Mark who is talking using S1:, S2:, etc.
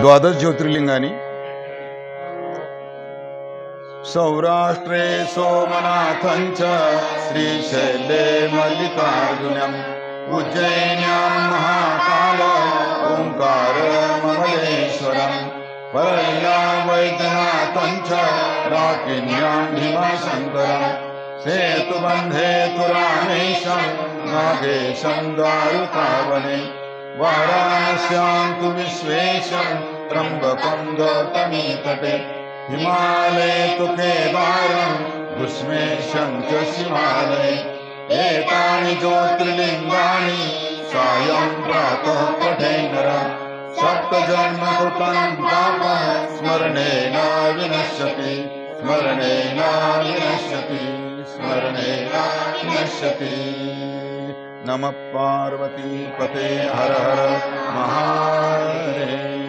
S1: द्वादश ज्योतिर्लिंगानी सौराष्ट्रे सोमनाथञ्च श्रीशैले मल्लिकार्जुनम् उज्जैन्यां महाकाल ओंकारममलेश्वरम् परल्यां वैद्यनाथञ्च राकिन्यां भीमाशङ्करम् सेतुबन्धे तु रामेशं नागेशं दारुकावने वाराणस्यां तु विश्वेशं त्र्यम्बकं गौतमीतटे हिमालये तु केदारं भुष्मेशं च शिवालये एतानि ज्योतिर्लिङ्गानि सायं प्रातः पठे नरः सप्तजन्मकृतं पापं स्मरणेन विनश्यति स्मरणेन विनश्यति स्मरणेन विनश्यति। नमः पार्वती पते हर हर महादेव।